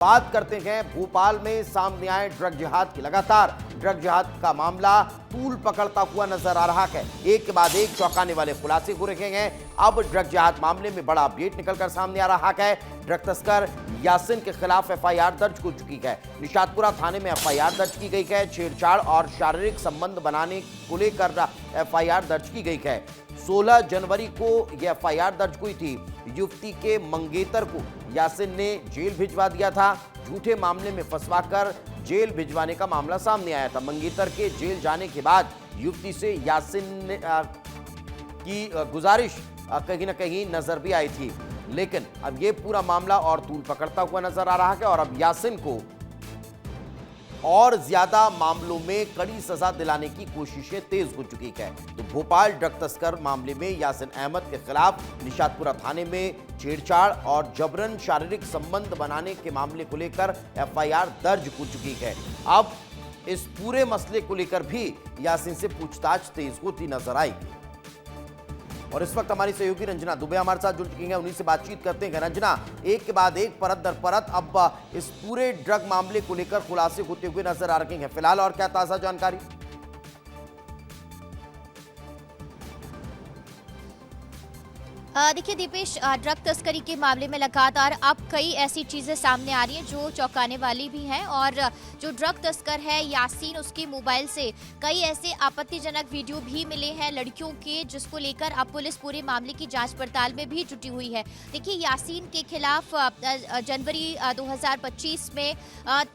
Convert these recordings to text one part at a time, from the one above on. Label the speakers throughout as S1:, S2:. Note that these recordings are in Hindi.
S1: बात करते हैं भोपाल में सामने आए ड्रग जिहाद की। लगातार ड्रग जिहाद का मामला तूल पकड़ता हुआ नजर आ रहा है। एक के बाद एक चौंकाने वाले खुलासे हो रहे हैं। अब ड्रग जिहाद मामले में बड़ा अपडेट निकलकर सामने आ रहा है। ड्रग तस्कर यासिन के खिलाफ एफआईआर दर्ज हो चुकी है। निशातपुरा थाने में एफआईआर दर्ज की गई है। छेड़छाड़ और शारीरिक संबंध बनाने को लेकर एफआईआर दर्ज की गई है। 16 जनवरी को यह एफआईआर दर्ज हुई थी। युवती के मंगेतर को यासिन ने जेल भिजवा दिया था। झूठे मामले में फंसवाकर जेल भिजवाने का मामला सामने आया था। मंगेतर के जेल जाने के बाद युवती से यासिन की गुजारिश कहीं ना कहीं नजर भी आई थी, लेकिन अब यह पूरा मामला और तूल पकड़ता हुआ नजर आ रहा है और अब यासिन को और ज्यादा मामलों में कड़ी सजा दिलाने की कोशिशें तेज हो चुकी है। तो भोपाल ड्रग तस्कर मामले में यासिन अहमद के खिलाफ निशातपुरा थाने में छेड़छाड़ और जबरन शारीरिक संबंध बनाने के मामले को लेकर एफआईआर दर्ज हो चुकी है। अब इस पूरे मसले को लेकर भी यासिन से पूछताछ तेज होती नजर आएगी। और इस वक्त हमारी सहयोगी रंजना दुबे हमारे साथ जुड़ चुकी हैं, उन्हीं से बातचीत करते हैं। रंजना, एक के बाद एक परत दर परत अब इस पूरे ड्रग मामले को लेकर खुलासे होते हुए नजर आ रहे हैं। फिलहाल और क्या ताजा जानकारी?
S2: देखिए दीपेश, ड्रग तस्करी के मामले में लगातार अब कई ऐसी चीज़ें सामने आ रही हैं जो चौंकाने वाली भी हैं। और जो ड्रग तस्कर है यासीन, उसके मोबाइल से कई ऐसे आपत्तिजनक वीडियो भी मिले हैं लड़कियों के, जिसको लेकर अब पुलिस पूरे मामले की जांच पड़ताल में भी जुटी हुई है। देखिए, यासीन के खिलाफ जनवरी 2025 में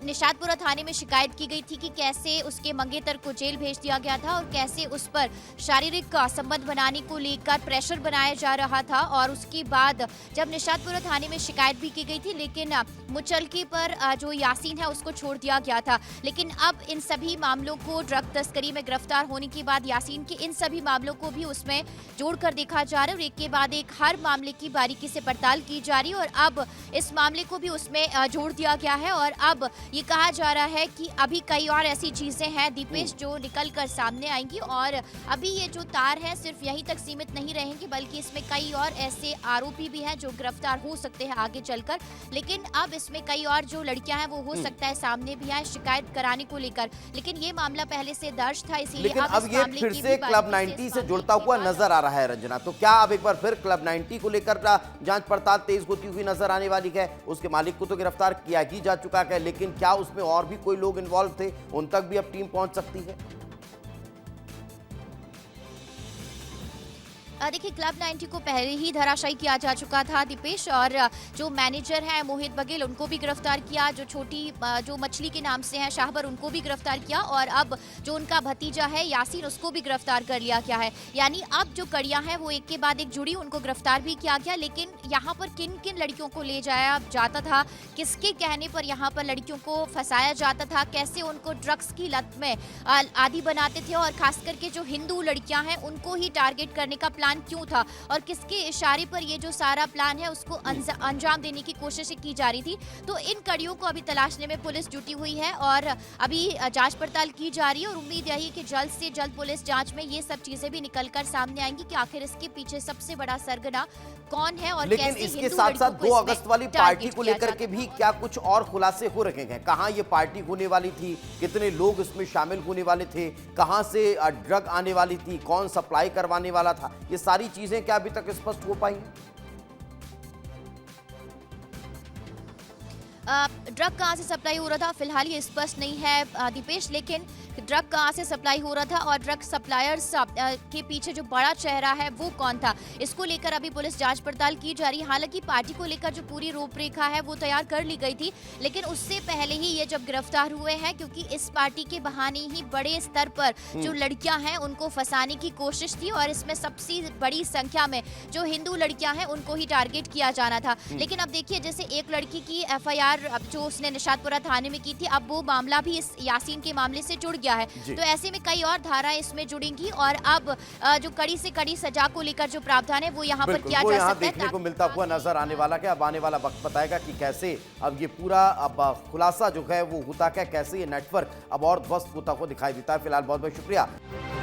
S2: निशातपुरा थाने में शिकायत की गई थी कि कैसे उसके मंगेतर को जेल भेज दिया गया था और कैसे उस पर शारीरिक संबंध बनाने को लेकर प्रेशर बनाया जा रहा था। और उसके बाद जब निशातपुरा थाने में शिकायत भी की गई थी, लेकिन मुचलके पर जो यासीन है उसको छोड़ दिया गया था। लेकिन अब इन सभी मामलों को, ड्रग तस्करी में गिरफ्तार होने के बाद यासीन के इन सभी मामलों को भी उसमें जोड़कर देखा जा रहा है और एक के बाद एक हर मामले की बारीकी से पड़ताल की जा रही है। और अब इस मामले को भी उसमें जोड़ दिया गया है और अब ये कहा जा रहा है कि अभी कई और ऐसी चीजें हैं दीपेश जो निकल कर सामने आएंगी। और अभी ये जो तार है सिर्फ यहीं तक सीमित नहीं रहेंगी, बल्कि इसमें कई और ऐसे आरोपी भी हैं जो गिरफ्तार हो सकते हैं आगे चलकर। लेकिन अब इसमें कई और जो लड़कियां हैं वो हो सकता है सामने भी आए शिकायत कराने को लेकर। लेकिन ये मामला पहले से दर्ज था, इसीलिए
S1: अब ये फिर से क्लब 90 से जुड़ता हुआ नजर आ रहा है। रंजना, तो क्या अब एक बार फिर क्लब 90 को लेकर जांच पड़ताल तेज होती हुई नजर आने वाली है? उसके मालिक को तो गिरफ्तार किया ही जा चुका है, लेकिन क्या उसमें और भी कोई लोग इन्वॉल्व थे? उन तक भी अब टीम पहुंच सकती है?
S2: देखिए, क्लब 90 को पहले ही धराशायी किया जा चुका था दीपेश। और जो मैनेजर हैं मोहित बघेल, उनको भी गिरफ्तार किया। जो छोटी जो मछली के नाम से हैं शाहबर, उनको भी गिरफ्तार किया। और अब जो उनका भतीजा है यासीन, उसको भी गिरफ्तार कर लिया गया है। यानी अब जो कड़ियां हैं वो एक के बाद एक जुड़ी, उनको गिरफ्तार भी किया गया। लेकिन यहाँ पर किन किन लड़कियों को ले जाया जाता था, किसके कहने पर यहाँ पर लड़कियों को फंसाया जाता था, कैसे उनको ड्रग्स की लत में आदी बनाते थे, और खास करके जो हिंदू लड़कियां हैं उनको ही टारगेट करने का प्लान क्यों था और किसके इशारे पर ये जो सारा प्लान है उसको अंजाम देने की कोशिश की जा रही थी। तो इन कड़ियों को अभी तलाशने में पुलिस जुटी हुई है और अभी जांच पड़ताल की जा रही है। और उम्मीद यही कि जल्द से जल्द पुलिस जांच में ये सब चीजें भी निकलकर सामने आएंगी कि आखिर इसके पीछे सबसे बड़ा सरगना कौन है और
S1: लेकिन
S2: कैसे
S1: इसके साथ साथ 2 अगस्त वाली पार्टी को लेकर के भी क्या कुछ और खुलासे हो रहे हैं? कहां ये पार्टी होने वाली थी, कितने लोग इसमें शामिल होने वाले थे, कहां से ड्रग आने वाली थी, कौन सप्लाई करवाने वाला था, ये सारी चीजें क्या अभी तक स्पष्ट हो पाई हैं?
S2: ड्रग कहाँ से सप्लाई हो रहा था फिलहाल ये स्पष्ट नहीं है दीपेश, लेकिन ड्रग कहाँ से सप्लाई हो रहा था और ड्रग सप्लायर्स के पीछे जो बड़ा चेहरा है वो कौन था, इसको लेकर अभी पुलिस जांच पड़ताल की जा रही है। हालांकि पार्टी को लेकर जो पूरी रूपरेखा है वो तैयार कर ली गई थी, लेकिन उससे पहले ही ये जब गिरफ्तार हुए हैं, क्योंकि इस पार्टी के बहाने ही बड़े स्तर पर जो लड़कियां हैं उनको फंसाने की कोशिश थी और इसमें सबसे बड़ी संख्या में जो हिंदू लड़कियां हैं उनको ही टारगेट किया जाना था। लेकिन अब देखिए, जैसे एक लड़की की एफआईआर जो उसने निशातपुरा थाने में की थी, अब वो मामला भी इस यासीन के मामले से जुड़ गया है। तो ऐसे में कई और धाराएं इसमें जुड़ेंगी और अब जो कड़ी से कड़ी सजा को लेकर जो प्रावधान है वो यहाँ पर किया जा सकता है।
S1: देखने को मिलता हुआ नजर आने वाला है। अब आने वाला वक्त बताएगा कि कैसे अब ये पूरा अब खुलासा जो है वो होता है, कैसे ये नेटवर्क अब और ध्वस्त होता हुआ दिखाई देता है। फिलहाल बहुत बहुत शुक्रिया।